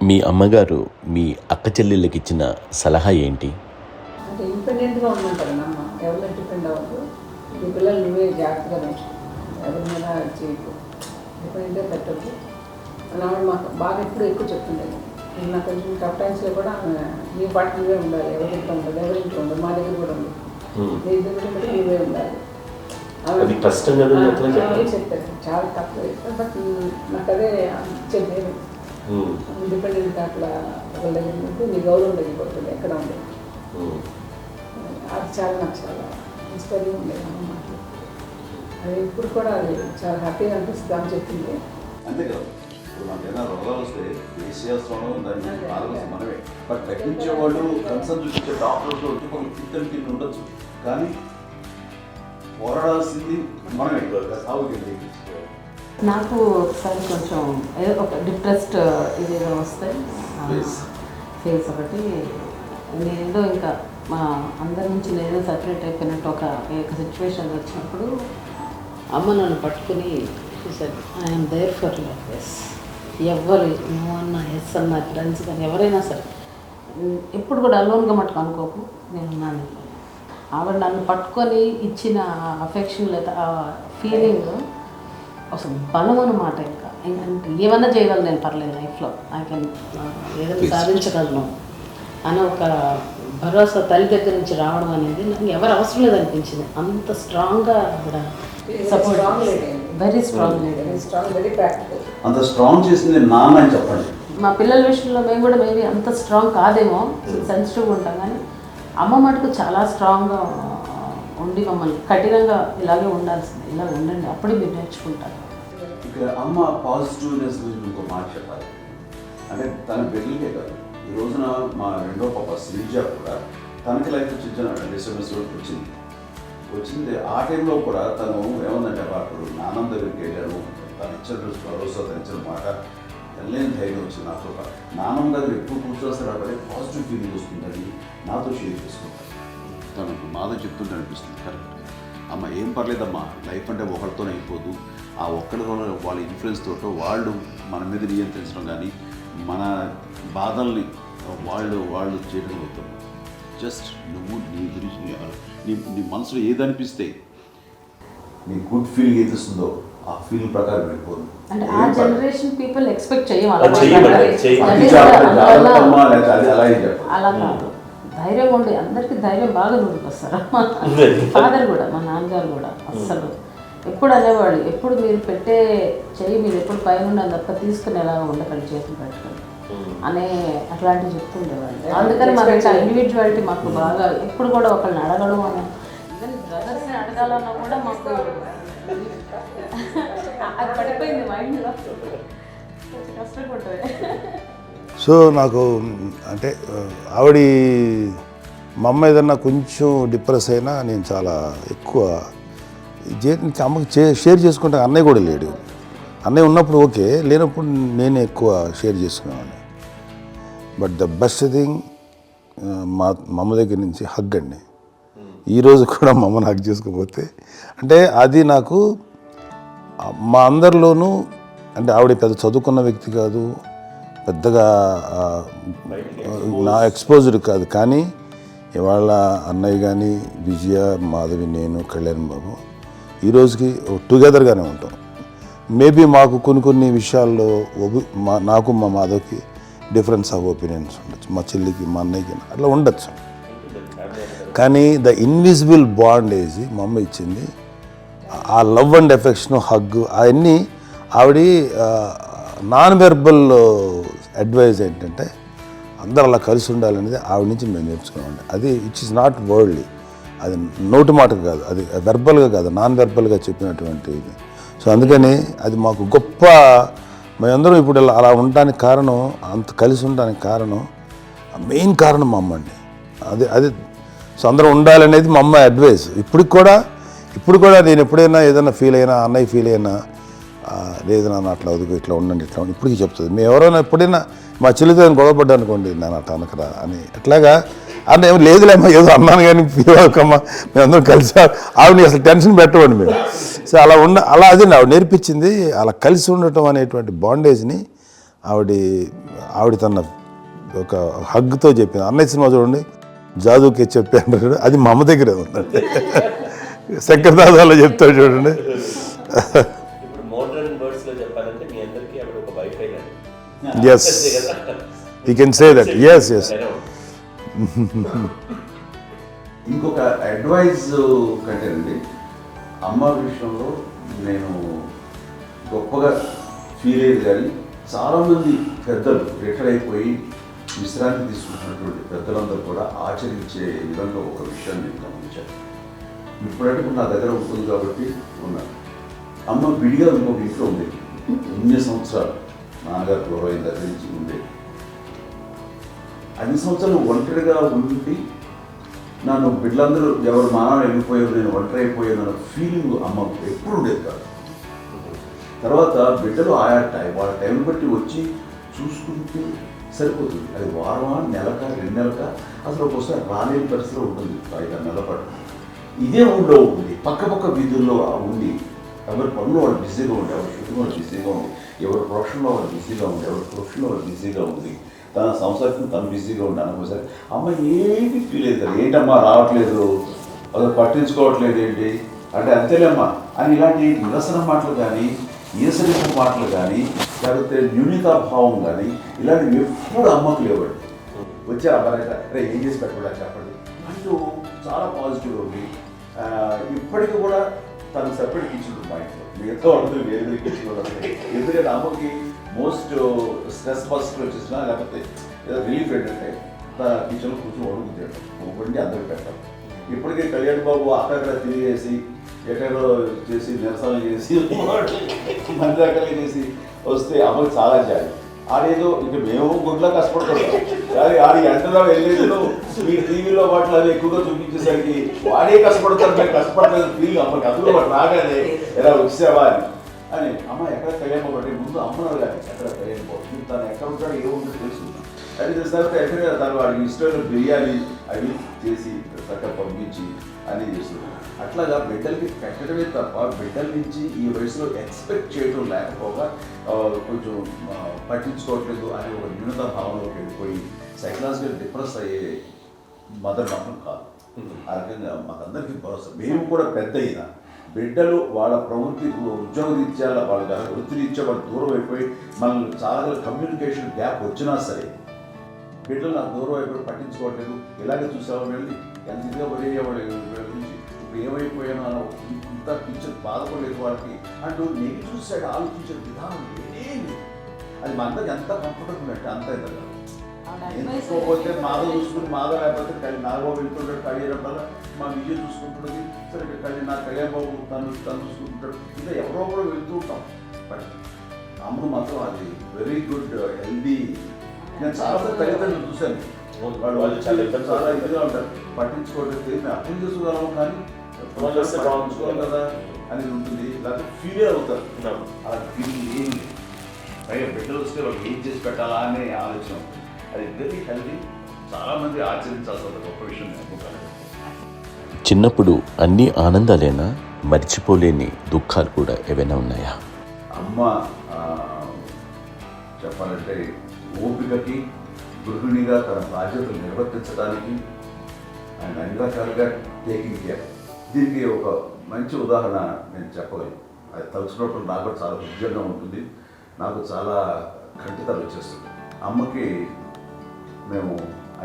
మీ అమ్మగారు మీ అక్క చెల్లెళ్ళకి ఇచ్చిన సలహా ఏంటి? అంటే ఇండిపెండెంట్గా ఉండంటారు అమ్మ, ఎవరి డిపెండ్ అవ్వదు. ఈ పిల్లలు నువ్వే జాగ్రత్తగా పెంచు, ఎవరి మీద చేయకు, డిపెండెంట్గా పెట్టద్దు అని ఆవిడ మాకు బాగా ఎప్పుడు ఎక్కువ చెప్తుండేది. నాకు కొంచెం టఫ్ టైమ్స్లో కూడా నీ పాటు నువ్వే ఉండాలి, ఎవరి ఇంట్లో ఉండదు, ఎవరి ఇంట్లో ఉండదు, మా దగ్గర కూడా ఉంది, నీ దగ్గర కూడా నువ్వే ఉండాలి. చెప్పారు చాలా తక్కువ, బట్ నాకు అదే చెప్పేది. ఇండిపెండెంట్ అట్లా ఒకళ్ళ దగ్గర ఉంటే నీ గౌరవం తగ్గిపోతుంది ఎక్కడ ఉండేది. అది చాలా నాకు చాలా ఇన్స్పైరింగ్ ఉండేది అన్నమాట. అది ఇప్పుడు కూడా అది చాలా హ్యాపీగా అనిపిస్తుంది అని చెప్పింది. అంతే కదా, ఇప్పుడు మనకి ఏదైనా రోగాలు వస్తే వేసేస్తాం, దాన్ని ఆలోచన మనమే. బట్ తగ్గించే వాళ్ళు కన్సర్న్ చూపించే డాక్టర్తో ఇద్దరు కింద ఉండొచ్చు, కానీ పోరాడాల్సింది మనమే. సాగుతుంది నాకు ఒకసారి కొంచెం ఏదో ఒక డిప్రెస్డ్ ఇదేదో వస్తే ఫేస్ ఒకటి, నేనేదో ఇంకా మా అందరి నుంచి నేనేదో సపరేట్ అయిపోయినట్టు ఒక సిచ్యువేషన్ వచ్చినప్పుడు అమ్మ నన్ను పట్టుకుని చూసాను, I'm there for your yes. ఎవరు నో అన్న ఎస్ అన్న ఫ్రెండ్స్ కానీ ఎవరైనా సరే ఎప్పుడు కూడా అలోన్గా మట్టుకు అనుకోకు, నేనున్నాను. ఆవిడ నన్ను పట్టుకొని ఇచ్చిన అఫెక్షన్ లేదా ఆ ఫీలింగ్ అసలు బలం అన్నమాట. ఇంకా ఏమన్నా చేయగలను నేను, పర్లేదు లైఫ్లో ఐ కెన్ ఏదైనా సాధించగలను అని ఒక భరోసా తల్లి దగ్గర నుంచి రావడం అనేది నాకు ఎవరు అవసరం లేదనిపించింది. అంత స్ట్రాంగ్గా కూడా support, very strong, very practical. అంత స్ట్రాంగ్ చేసింది నాన్న అని చెప్పండి. మా పిల్లల విషయంలో మేము కూడా మేబీ అంత స్ట్రాంగ్ కాదేమో, సెన్సిటివ్గా ఉంటాం, కానీ అమ్మ మటుకు చాలా స్ట్రాంగ్గా ఉండి మమ్మల్ని కఠినంగా ఇలాగే ఉండాల్సింది, ఇలా ఉండండి అప్పుడే మీరు నేర్చుకుంటారు. ఇక్కడ అమ్మ పాజిటివ్నెస్ గురించి ఇంకో మాట చెప్పాలి. అంటే తన బిడ్డలకే కాదు, ఈ రోజున మా రెండో పాప శ్రీజ కూడా తనకి లైఫ్ చిన్న డిస్టర్బెన్స్ వచ్చింది. ఆ టైంలో కూడా తను ఏమందంటే అప్పుడు నాన్నమ్మ దగ్గరికి వెళ్ళాను, తను ఇచ్చిన భరోసా, తను ఇచ్చిన మాట వెళ్ళలేని ధైర్యం వచ్చింది. నాతో నాన్నమ్మ దగ్గర ఎప్పుడు కూర్చొస్తే కాబట్టి పాజిటివ్ ఫీలింగ్ వస్తుందని నాతో షేర్ చేసుకుంటాను. తనకు మాతో చెప్తుంటే అనిపిస్తుంది, కరెక్ట్ అమ్మ ఏం పర్లేదమ్మా, లైఫ్ అంటే ఒకరితోనే అయిపోదు, ఆ ఒక్కరితో వాళ్ళ ఇన్ఫ్లుయెన్స్ తోటో వాళ్ళు మన మీద నియంత్రించడం కానీ మన బాధల్ని వాళ్ళు చేయడం అవుతాం. జస్ట్ నువ్వు నీ గురించి నీ మనసులో ఏదనిపిస్తే నీ గుడ్ ఫీలింగ్ ఏదిస్తుందో ఆ ఫీలింగ్ ప్రకారం వెళ్ళిపోదు. అంటే ఆ జనరేషన్ పీపుల్ ఎక్స్పెక్ట్ చేయాలి అలా కాదు, ధైర్యం ఉండి అందరికీ ధైర్యం బాగా నూరుకొస్తారు. ఫాదర్ కూడా, మా నాన్నగారు కూడా అస్సలు ఎప్పుడు అనేవాళ్ళు, ఎప్పుడు మీరు పెట్టే చెయ్యి మీరు ఎప్పుడు పైన తప్ప తీసుకుని ఎలా ఉండకండి, చేతులు పెట్టుకోండి అనే అట్లాంటివి చెప్తుండేవాళ్ళు. అందుకని మాకు ఇండివిజువాలిటీ మాకు బాగా, ఎప్పుడు కూడా ఒకళ్ళని అడగడం అని, ఈవెన్ బ్రదర్స్ని అడగాలన్నా కూడా మాకు అది పడిపోయింది మైండ్లో, కష్టంగా ఉంటుంది. సో నాకు అంటే ఆవిడ మా అమ్మ ఏదన్నా కొంచెం డిప్రెస్ అయినా నేను చాలా ఎక్కువ అమ్మకి షేర్ చేసుకుంటే, అన్నయ్య కూడా లేడు. అన్నయ్య ఉన్నప్పుడు ఓకే, లేనప్పుడు నేనే ఎక్కువ షేర్ చేసుకునేవాడిని. బట్ ద బెస్ట్ థింగ్ మా అమ్మ దగ్గర నుంచి హగ్ అండి. ఈరోజు కూడా మా అమ్మని హగ్ చేసుకోకపోతే అంటే అది నాకు మా అందరిలోనూ, అంటే ఆవిడ పెద్ద చదువుకున్న వ్యక్తి కాదు, పెద్దగా నా ఎక్స్పోజ్డ్ కాదు, కానీ ఇవాళ అన్నయ్య కానీ విజయ, మాధవి, నేను, కళ్యాణ్ బాబు ఈరోజుకి టుగెదర్గానే ఉంటాం. మేబీ మాకు కొన్ని విషయాల్లో నాకు మా మాధవ్కి డిఫరెన్స్ ఆఫ్ ఒపీనియన్స్ ఉండొచ్చు, మా చెల్లికి మా అన్నయ్యకి అట్లా ఉండొచ్చు, కానీ ద ఇన్విజిబుల్ బాండ్ ఏజ్ మా అమ్మ ఇచ్చింది, ఆ లవ్ అండ్ ఎఫెక్షన్, హగ్, అవన్నీ ఆవిడ నాన్ వెర్బల్ అడ్వైజ్ ఏంటంటే అందరూ అలా కలిసి ఉండాలనేది ఆవిడ నుంచి మేము నేర్చుకున్నామండి. అది ఇట్స్ ఈజ్ నాట్ వర్డ్లీ, అది నోటి మాటకు కాదు, అది వెర్బల్గా కాదు, నాన్ వెర్బల్గా చెప్పినటువంటి ఇది. సో అందుకని అది మాకు గొప్ప, మేమందరం ఇప్పుడు అలా ఉండడానికి కారణం, అంత కలిసి ఉండడానికి కారణం, మెయిన్ కారణం మా అమ్మ అండి. అది సో అందరం ఉండాలనేది మా అమ్మ అడ్వైస్. ఇప్పుడు కూడా నేను ఎప్పుడైనా ఏదైనా ఫీల్ అయినా, అన్నయ్య ఫీల్ అయినా, లేదు నాన్న అట్లా వదుకు, ఇట్లా ఉండండి, ఇట్లా ఉండి ఇప్పటికీ చెప్తుంది. మేము ఎవరైనా ఎప్పుడైనా మా చెల్లితో గొడవపడ్డా అనుకోండి, నేను అట్లా అనకరా అని, ఎట్లాగా అంటే ఏమి లేదులేమ్మా, ఏదో అన్నాను కానీ ఫీల్ అవ్వకమ్మా, మేమందరం కలిసి ఆవిడని అసలు టెన్షన్ పెట్టవండి మేము. సో అలా అది ఆవిడ నేర్పించింది, అలా కలిసి ఉండటం అనేటువంటి బాండేజ్ని ఆవిడ తన ఒక హగ్తో చెప్పింది. అన్నయ్య సినిమా చూడండి, జాదూకే చెప్పాను, అది మా అమ్మ దగ్గరే ఉందండి. శంకరదాదాలో చెప్తాడు చూడండి. ఇప్పుడు మోడర్న్ వర్డ్స్ లో చెప్పాలంటే మీ అందరికీ ఆవిడ ఒక వైఫై గాని. Yes, you can say that. Yes yes. ఇంకొక అడ్వైజ్ కంటేనండి, అమ్మ విషయంలో నేను గొప్పగా ఫీల్ అయ్యేది కానీ చాలామంది పెద్దలు రిటైర్ అయిపోయి విశ్రాంతి తీసుకుంటున్నటువంటి పెద్దలందరూ కూడా ఆచరించే విధంగా ఒక విషయాన్ని నేను గమనించాను. ఇప్పుడంటే నా దగ్గర ఉంటుంది కాబట్టి ఉన్నాను. అమ్మ విడిగా ఇంకొక ఇంట్లో ఉండేది. ఎన్ని సంవత్సరాలు నాన్నగారు గౌరవం దగ్గర నుంచి ఉండేది. అన్ని సంవత్సరాలు ఒంటరిగా ఉండి నన్ను బిడ్డలందరూ ఎవరు మానవ వెళ్ళిపోయారు, నేను ఒంటరి అయిపోయాను అన్న ఫీలింగ్ అమ్మకు ఎప్పుడు ఉండేది కాదు. తర్వాత బిడ్డలు వాళ్ళ టైం బట్టి వచ్చి చూసుకుంటే సరిపోతుంది. అది వారమా, నెలక, 2 నెలక, అసలు ఒక్కోసారి రాలేని పరిస్థితిలో ఉంటుంది. 5-6 నెలల పాటు ఇదే ఊళ్ళో ఉంది, పక్క వీధుల్లో ఉండి ఎవరి పనులు వాళ్ళు బిజీగా ఉండి, ఎవరి షూటింగ్ వాళ్ళు బిజీగా ఉంది, ఎవరి ప్రొఫెషన్లో వాళ్ళు బిజీగా ఉంది, ఎవరి ప్రొఫెషన్లో వాళ్ళు బిజీగా ఉంది, తన సంసారం తను బిజీగా ఉండి అనుకోసారి అమ్మ ఏమి ఫీల్ అవుతుంది, ఏంటమ్మా రావట్లేదు, అసలు పట్టించుకోవట్లేదు ఏంటి అంటే, అంతేలేమ్మా అని ఇలాంటి నిరసన మాటలు కానీ, ఈసరిపు మాటలు కానీ, లేకపోతే న్యూనతాభావం కానీ ఇలాంటివి ఎప్పుడు అమ్మకు లేవండి. వచ్చే అబ్బాయి అరే ఏం చేసి పెట్టకూడదు చెప్పండి అంటూ చాలా పాజిటివ్గా ఉంది. ఇప్పటికీ కూడా తను సెపరేట్ కిచెన్ మా ఇంట్లో, మిగతా వాళ్ళతో వేరే కిచెన్ వాళ్ళు. ఎందుకంటే అమ్మకి మోస్ట్ స్ట్రెస్ బస్టర్ వచ్చేసినా లేకపోతే రిలీఫ్ ఏంటంటే తన కిచెన్లో కూర్చొని వండుకుంటాడు, వండి అందరికి పెట్టాలి. ఇప్పటికే కళ్యాణ్ బాబు అక్కడ తిరిగేసి ఎక్కడో చేసి నిరసనలు చేసి మంది రకాలు చేసి వస్తే అమ్మకి చాలా జాలి. ఆడేదో ఇక మేము గుడ్లా కష్టపడుతున్నాం కానీ ఆడి ఎంతలో వెళ్ళేదో మీ టీవీలో వాటిలో అవి ఎక్కువగా చూపించేసరికి వాడే కష్టపడతారు, మేము కష్టపడలేదు ఫీల్ అమ్మకి. అందులో వాడు రాగానే ఎలా వచ్చావా అని అమ్మ ఎక్కడ కళ్యాణ్ బాబు ముందు అమ్మన్నారు కానీ ఎక్కడ కళ్యాణ్ బాబు తను ఎక్కడ ఉంటాడో ఏముంటుందో తెలుసు. అది తెలిసిన తర్వాత ఎక్కడ తను వాడికి ఇష్టమైన బిర్యానీ అవి చేసి చక్కగా పంపించి అన్నీ చేస్తున్నాడు. అట్లాగా బిడ్డలకి పెట్టడమే తప్ప బిడ్డల నుంచి ఈ వయసులో ఎక్స్పెక్ట్ చేయడం లేకపోగా కొంచెం పట్టించుకోవట్లేదు అనే ఒక న్యూనత భావంలోకి వెళ్ళిపోయి సైకలాజికల్ డిప్రెస్ అయ్యే మదర్ మాత్రం కాదు. ఆ రకంగా మాకందరికీ భరోసా. మేము కూడా పెద్ద అయినా బిడ్డలు వాళ్ళ ప్రవృత్తి ఉద్యోగరీత్యా వాళ్ళ వృత్తిరీత్యా వాళ్ళు దూరం అయిపోయి మనల్ని చాలా కమ్యూనికేషన్ గ్యాప్ వచ్చినా సరే బిడ్డలు నాకు దూరం అయిపోయి పట్టించుకోవట్లేదు. ఇలాగే చూసేవాళ్ళు వెళ్ళి ఎంత ఇదిగా పడేవాళ్ళు గురించి ఇప్పుడు ఏమైపోయానో అన్న ఇంత టీచర్ బాధపడలేదు వాళ్ళకి అంటూ నెగిటివ్ సైడ్ ఆలోచించే విధానం ఏమీ. అది మా అందరికి ఎంత కంఫర్టబుల్ అంటే అంత ఇదిగా ఎందుకోకపోతే మాధవ్ చూసుకుని మాధవ్ లేకపోతే నాగబాబు వెళ్తుంటాడు కళ్యాణం వల్ల మా విజయ్ చూసుకుంటున్నది సరే నా కళ్యాణ్ బాబు తను చూసుకుంటాడు. ఇంకా ఎవరో కూడా వెళ్తూ ఉంటాం. బట్ అమ్మ మాత్రం అది వెరీ గుడ్ హెల్దీ. నేను చాలా తల్లిదండ్రులు చూశాను, వాళ్ళు చాలా ఇదిగా ఉంటారు, పట్టించుకోవట్లేదు, మేము అర్థం చేసుకోగలం కానీ పట్టించుకోవాలి కదా అనేది ఉంటుంది. లేకపోతే ఫీల్ అవుతారు. అలా ఫీల్ ఏమి పైగా బిడ్డలు వస్తే వాళ్ళు ఏం చేసి పెట్టాలా అనే ఆలోచన. అది వెరీ హెల్దీ. చాలామంది ఆచరించాల్సిన గొప్ప విషయం అనుకుంటాను. చిన్నప్పుడు అన్ని ఆనందాలేనా, మర్చిపోలేని దుఃఖాలు కూడా ఏవైనా ఉన్నాయా? అమ్మ చెప్పాలంటే ఓపికకి, గృహిణిగా తన బాధ్యతలు నిర్వర్తించడానికి ఆయన అన్ని రకాలుగా టేకింగ్ కేర్. దీనికి ఒక మంచి ఉదాహరణ నేను చెప్పగలను. అది తలుచుకున్నప్పుడు నాకు కూడా చాలా ఉద్యోగంగా ఉంటుంది, నాకు చాలా ఖండితాలు వచ్చేస్తుంది. అమ్మకి మేము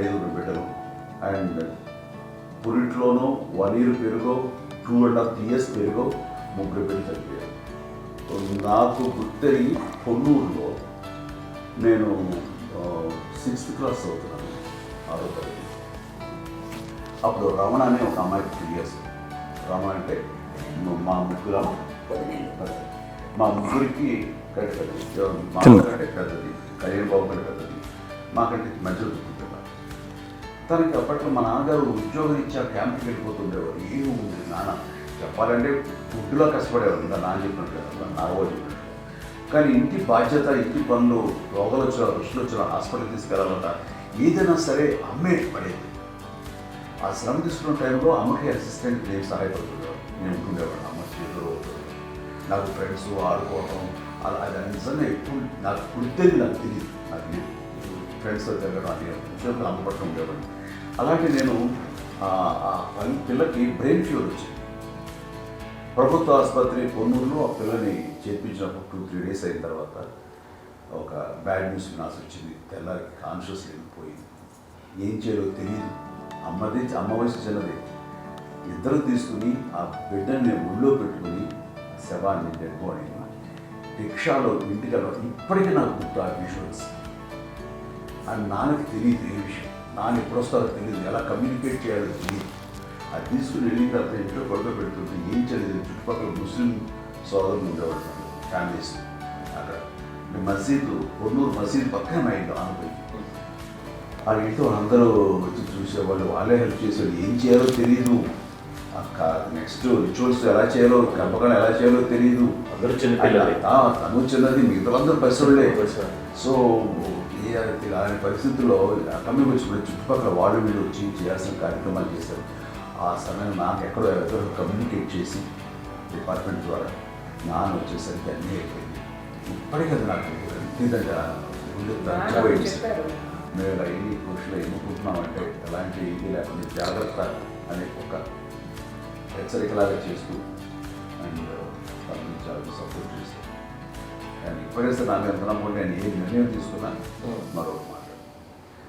5 బిడ్డలు అండ్ పురిట్లోనూ 1 year పెరుగో 2.5 years పెరుగో 3 బిడ్డలు చనిపోయారు. నాకు గుర్తెరిగి పొన్నూరులో నేను 6th class చదువుతున్నాను, 6వ తరగతి. అప్పుడు రమణ అనే ఒక అమ్మాయికి 3 years. రమణ అంటే మా ముగ్గురికి పెద్దది, మా కంటే పెద్దది, కళ్యాణ్ బాబు కంటే పెద్దది, మాకంటే మధ్యలో దుఃఖించారు. తనకి అప్పట్లో మా నాన్నగారు ఉద్యోగం ఇచ్చా క్యాంప్కి వెళ్ళిపోతుండేవారు. ఏమి ఉంది నాన్న చెప్పాలంటే ఫుడ్లో కష్టపడేవారు, ఇంకా నాన్న చెప్పినట్టు నాగబాబు చెప్పినట్టు. కానీ ఇంటి బాధ్యత, ఇంటి పనులు, రోగాలు వచ్చిన రుచులు వచ్చిన హాస్పిటల్కి తీసుకెళ్ళాలంట ఏదైనా సరే అమ్మే పడేది. ఆ శ్రమ తీసుకున్న టైంలో అమ్మకి అసిస్టెంట్ నేను సహాయపడుతుండేవాడు. నేను ఉంటుండేవాడు. అమ్మ చేతులు నాకు ఫ్రెండ్స్ ఆడుకోవటం అలా అది నిజంగా ఎప్పుడు నాకు పుడితేది నాకు తెలియదు. నాకు ఫ్రెండ్స్తో తిరగడం అని ఉద్యోగం అందుబాటులో ఉండేవాడు. అలాంటి నేను ఆ పిల్లకి బ్రెయిన్ ఫీవర్ వచ్చింది. ప్రభుత్వ ఆసుపత్రి పొన్నూరులో ఆ పిల్లని చేర్పించినప్పుడు 2-3 days అయిన తర్వాత ఒక బ్యాడ్ న్యూస్ వినాల్సి వచ్చింది. తెల్లారి కాన్షియస్ లేకపోయింది. ఏం చేయాలో తెలియదు. అమ్మ వయసు చిన్నది. ఇద్దరు తీసుకుని ఆ బిడ్డని నేను ఒళ్ళో పెట్టుకుని శవాన్ని డెడ్ బాడీని రిక్షాలో ఇంటికి వెళ్ళడం ఇప్పటికీ నాకు గుర్తు ఆ విజువల్స్. అండ్ నాన్నకి తెలియదు ఏ విషయం, నాన్న ఎప్పుడు వస్తారో తెలియదు, ఎలా కమ్యూనికేట్ చేయాలో తెలియదు. అది తీసుకుని వెళ్ళిన తర్వాత ఇంట్లో గొడవ పెడుతుంటే ఏం చేయలేదు. చుట్టుపక్కల ముస్లిం సోదరులు ఉండేవాళ్ళు ఫ్యామిలీస్. అక్కడ మసీదు పొన్నూరు మసీదు పక్కనే మా ఇంట్లో ఆనుపోయి ఆ ఇంట్లో అందరూ వచ్చి చూసేవాళ్ళు, వాళ్ళే హెల్ప్ చేసేవాళ్ళు. ఏం చేయాలో తెలియదు. నెక్స్ట్ రిచువల్స్ ఎలా చేయాలో, గర్భకాలం ఎలా చేయాలో తెలియదు. అందరూ చిన్నపిల్లలే. తను చిన్నది, మిగతా అందరూ పసివాళ్ళే. సో అలాంటి పరిస్థితుల్లో కమ్యూనిటీ వచ్చి చుట్టుపక్కల వాళ్ళు వీళ్ళు వచ్చి చేయాల్సిన కార్యక్రమాలు చేశారు. ఆ సమయం నాకు ఎక్కడో ఎవరో కమ్యూనికేట్ చేసి డిపార్ట్మెంట్ ద్వారా నాన్న వచ్చేసరికి అన్నీ అయిపోయింది. ఇప్పటికీ అది నాకు ఎంతగా మేము ఎన్ని పురుషులు ఎన్నుకుంటున్నామంటే ఎలాంటి ఇది లేకుండా జాగ్రత్త అనే ఒక హెచ్చరికలాగా చేస్తూ అండ్ తనని చాలా సపోర్ట్ చేస్తాను. అండ్ ఇప్పటికే నా మీద ఎంత నమ్మకం నేను ఏ నిర్ణయం తీసుకున్నాను మరొక మాట.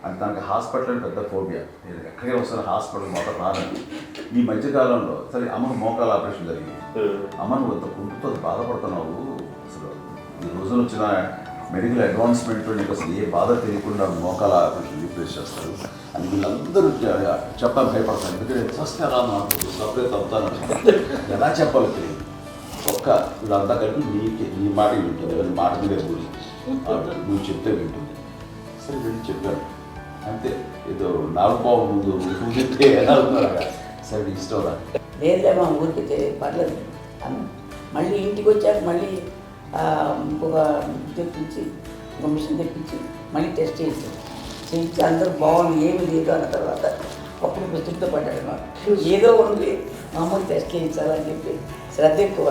అంటే తనకి హాస్పిటల్ పెద్ద ఫోబియా. నేను ఎక్కడికి వస్తాను హాస్పిటల్ మొదట రానండి. ఈ మధ్యకాలంలో సరే అమ్మకు మోకాల ఆపరేషన్ జరిగింది. అమ్మ నువ్వు అంత కుంటుతో బాధపడుతున్నావు, అసలు ఈ రోజున వచ్చిన మెడికల్ అడ్వాన్స్మెంట్ నీకు అసలు ఏ బాధ తెలియకుండా మోకాల ఆపరేషన్ రీప్లేస్ చేస్తారు అని వీళ్ళందరూ చెప్పాలి భయపడతాను. ఎందుకంటే ఫస్ట్ ఎలా నాకు సపరేట్ అవుతాను ఎలా చెప్పాలో తెలియదు. ఒక్క వీళ్ళంతా కలిపి నీ మాట వింటుంది, నీ మాట మీదే ఊరి నువ్వు చెప్తే వింటుంది. సరే వెళ్ళి చెప్పాను అంతే. ఏదో నాలుగు ముందు నువ్వు చెప్తే ఎలా ఉన్నారు సరే నీ ఇష్టం రా. లేదులే మా ఊరికి పర్లేదు. మళ్ళీ ఇంటికి వచ్చాక మళ్ళీ ఇంకొక తెప్పించి ఒక మిషన్ తెప్పించి మళ్ళీ టెస్ట్ చేయించి అందరూ బాగుంది ఏమి లేదు అన్న తర్వాత అప్పుడు ప్రస్తుతితో పడ్డాడు. ఏదో ఉంది మామూలు టెస్ట్ చేయించాలని చెప్పి శ్రద్ధ ఎక్కువ.